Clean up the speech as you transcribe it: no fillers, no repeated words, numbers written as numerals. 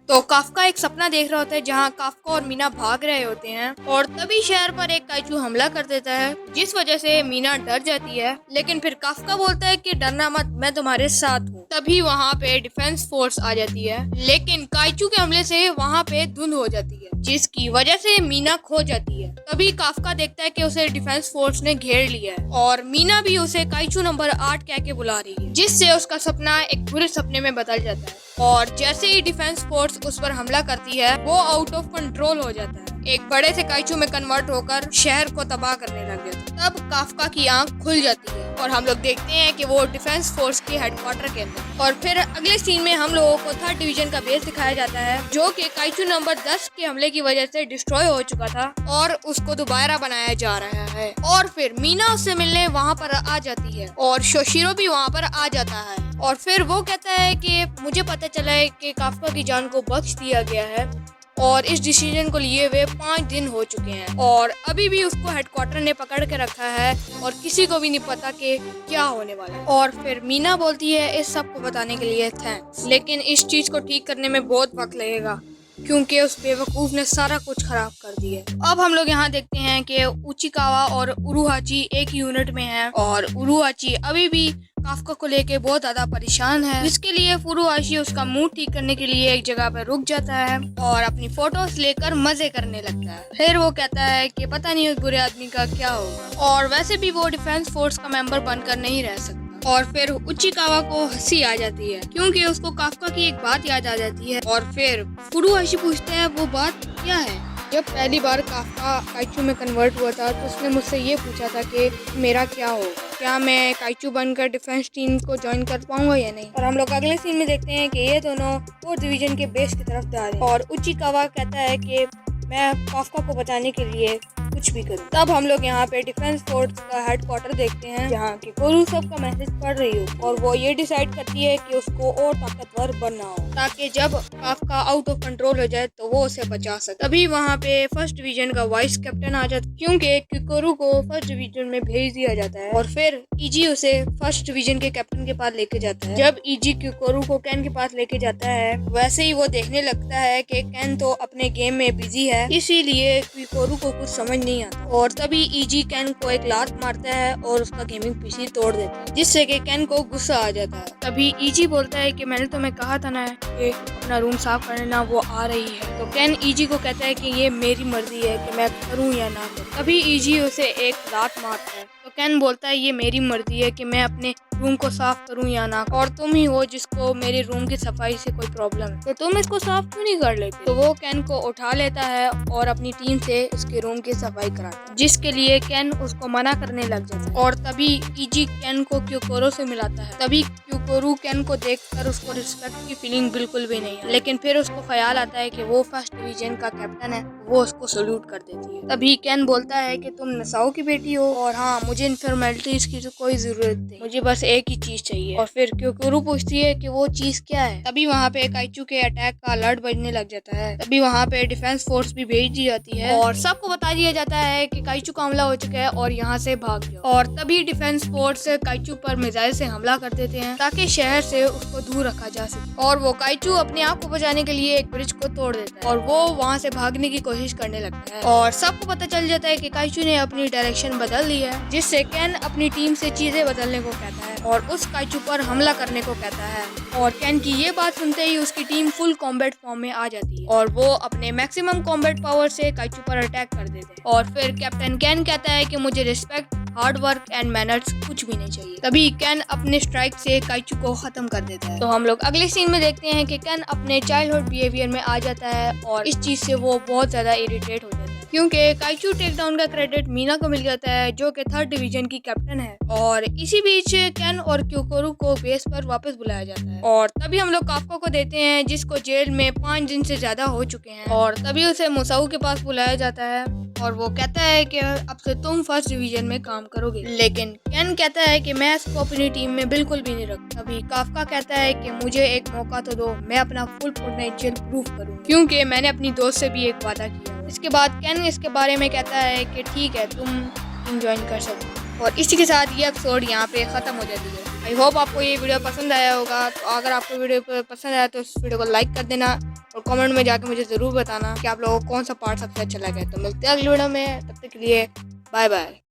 तो काफका एक सपना देख रहा होता है जहाँ काफका और मीना भाग रहे होते हैं और तभी शहर पर एक काइचू हमला कर देता है, जिस वजह से मीना डर जाती है। लेकिन फिर काफका बोलता है कि डरना मत, मैं तुम्हारे साथ हूँ। तभी वहाँ पे डिफेंस फोर्स आ जाती है, लेकिन काइचू के हमले से वहाँ पे धुंध हो जाती है, जिसकी वजह से मीना खो जाती है। तभी काफका देखता है कि उसे डिफेंस फोर्स ने घेर लिया है और मीना भी उसे काइचू नंबर 8 कह के बुला रही है, जिससे उसका सपना एक बुरे सपने में बदल जाता है। और जैसे ही डिफेंस फोर्स उस पर हमला करती है, वो आउट ऑफ कंट्रोल हो जाता है, एक बड़े से काइचू में कन्वर्ट होकर शहर को तबाह करने लग जाता है। तब काफका की आंख खुल जाती है और हम लोग देखते हैं कि वो डिफेंस फोर्स के हेडक्वार्टर के अंदर। और फिर अगले सीन में हम लोगों को 3rd डिवीजन का बेस दिखाया जाता है, जो कि काइचू नंबर 10 के हमले की वजह से डिस्ट्रॉय हो चुका था और उसको दोबारा बनाया जा रहा है। और फिर मीना उससे मिलने वहाँ पर आ जाती है और शोशिरो भी वहाँ पर आ जाता है। और फिर वो कहता है कि मुझे पता चला है कि काफका की जान को बख्श दिया गया है और इस डिसीजन को लिए हुए 5 दिन हो चुके हैं और अभी भी उसको हेडक्वार्टर ने पकड़ के रखा है और किसी को भी नहीं पता कि क्या होने वाला है। और फिर मीना बोलती है इस सब को बताने के लिए थैंक्स, लेकिन इस चीज को ठीक करने में बहुत वक्त लगेगा क्योंकि उस बेवकूफ ने सारा कुछ खराब कर दिया। अब हम लोग यहाँ देखते हैं कि उचिकावा और उरुहाची एक यूनिट में हैं और उरुहाची अभी भी काफका को लेके बहुत ज्यादा परेशान है, जिसके लिए फुरुहाशी उसका मूड ठीक करने के लिए एक जगह पर रुक जाता है और अपनी फोटोज लेकर मजे करने लगता है। फिर वो कहता है कि पता नहीं उस बुरे आदमी का क्या होगा, और वैसे भी वो डिफेंस फोर्स का मेंबर बनकर नहीं रह सकता। और फिर उचिकावा को हंसी आ जाती है क्योंकि उसको काफका की एक बात याद आ जाती है। और फिर फुरुहाशी पूछते हैं वो बात क्या है। जब पहली बार काफका काइचू में कन्वर्ट हुआ था तो उसने मुझसे ये पूछा था कि मेरा क्या होगा, क्या मैं काइचू बनकर डिफेंस टीम को ज्वाइन कर पाऊंगा या नहीं। और हम लोग अगले सीन में देखते हैं कि ये दोनों 4th डिवीजन के बेस की तरफ जा रहे हैं और उचिकावा कहता है कि मैं काफका को बचाने के लिए कुछ भी करूं। तब हम लोग यहाँ पे डिफेंस फोर्स का हेडक्वार्टर देखते हैं जहाँ की कोरू सबका मैसेज पढ़ रही हो और वो ये डिसाइड करती है कि उसको और ताकतवर बनना हो ताकि जब काफका आउट ऑफ कंट्रोल हो जाए तो वो उसे बचा सके। तभी वहाँ पे 1st डिवीजन का वाइस कैप्टन आ जाता है क्योंकि किकोरू को 1st डिवीजन में भेज दिया जाता है और फिर ईजी उसे 1st डिवीजन के कैप्टन के पास लेके जाता है। जब ईजी किकोरू को कैन के पास लेके जाता है, वैसे ही वो देखने लगता है कि कैन तो अपने गेम में बिजी है, इसीलिए किकोरू को कुछ समझ नहीं आता। और तभी ईजी कैन को एक लात मारता है और उसका गेमिंग पीसी तोड़ देता है, जिससे कि कैन को गुस्सा आ जाता है। तभी ईजी बोलता है कि मैंने तुम्हें कहा था ना कि अपना रूम साफ करना, वो आ रही है। तो कैन ईजी को कहता है कि ये मेरी मर्जी है कि मैं करूं या ना करूं। तभी ईजी उसे एक लात मारता है तो कैन बोलता है ये मेरी मर्जी है कि मैं अपने रूम को साफ करूं या ना, और तुम ही हो जिसको मेरे रूम की सफाई से कोई प्रॉब्लम है, तो तुम इसको साफ क्यों नहीं कर लेते। तो वो कैन को उठा लेता है और अपनी टीम से उसके रूम की सफाई कराता है, जिसके लिए कैन उसको मना करने लग जाता है। और तभी ईजी कैन को क्यूकोरो से मिलाता है। तभी क्यूकोरू कैन को देखकर उसको रिस्पेक्ट की फीलिंग बिल्कुल भी नहीं है, लेकिन फिर उसको ख्याल आता है कि वो 1st डिवीजन का कैप्टन है, वो उसको सल्यूट कर देती है। तभी कैन बोलता है कि तुम नसाओ की बेटी हो और हाँ, मुझे इन्फॉर्मेलिटीज की तो कोई जरूरत नहीं, मुझे बस एक ही चीज चाहिए। और फिर क्यूकोरू पूछती है कि वो चीज क्या है। तभी वहाँ पे काइचू के अटैक का अलर्ट बजने लग जाता है। तभी वहाँ पे डिफेंस फोर्स भी भेज दी जाती है और सबको बता दिया जाता है कि काइचू का हमला हो चुका है और यहाँ से भाग जाओ। और तभी डिफेंस फोर्स काइचू पर मिसाइल से हमला कर देते हैं ताकि शहर से उसको दूर रखा जा सके। और वो काइचू अपने आप को बचाने के लिए एक ब्रिज को तोड़ देता है और वो वहाँ से भागने की कोशिश करने लगता है। और सबको पता चल जाता है कि काइचू ने अपनी डायरेक्शन बदल ली है, जिससे कैन अपनी टीम से चीजें बदलने को कहता है और उस काइचू पर हमला करने को कहता है। और कैन की ये बात सुनते ही उसकी टीम फुल कॉम्बैट फॉर्म में आ जाती है और वो अपने मैक्सिमम कॉम्बैट पावर से काइचू पर अटैक कर देते हैं। और फिर कैप्टन कैन कहता है कि मुझे respect, hard work and manners कुछ भी नहीं चाहिए। तभी कैन अपने स्ट्राइक से काइचू को खत्म कर देता है। तो हम लोग अगले सीन में देखते हैं कि कैन अपने चाइल्डहुड बिहेवियर में आ जाता है और इस चीज से वो बहुत ज्यादा इरिटेट हो जाता है क्योंकि काइचू टेक डाउन का क्रेडिट मीना को मिल जाता है, जो कि 3rd डिवीजन की कैप्टन है। और इसी बीच कैन और क्यूकोरू को बेस पर वापस बुलाया जाता है और तभी हम लोग काफका को देते हैं, जिसको जेल में 5 दिन से ज्यादा हो चुके हैं। और तभी उसे मुसाऊ के पास बुलाया जाता है और वो कहता है कि अब से तुम 1st डिवीजन में काम करोगे। लेकिन कैन कहता है कि मैं इसको अपनी टीम में बिल्कुल भी नहीं रखता। तभी काफका कहता है कि मुझे एक मौका तो दो, मैं अपना फुल पोटेंशियल प्रूव करूँ, क्योंकि मैंने अपनी दोस्त से भी एक वादा किया। इसके बाद कैन इसके बारे में कहता है कि ठीक है, तुम टीम ज्वाइन कर सकते हो। और इसी के साथ ये एपिसोड यहाँ पे ख़त्म हो जाती है। आई होप आपको ये वीडियो पसंद आया होगा। तो अगर आपको वीडियो पसंद आया तो इस वीडियो को लाइक कर देना और कमेंट में जाके मुझे ज़रूर बताना कि आप लोगों को कौन सा पार्ट सबसे अच्छा लगा है। तो मिलते हैं अगली वीडियो में, तब तक के लिए बाय बाय।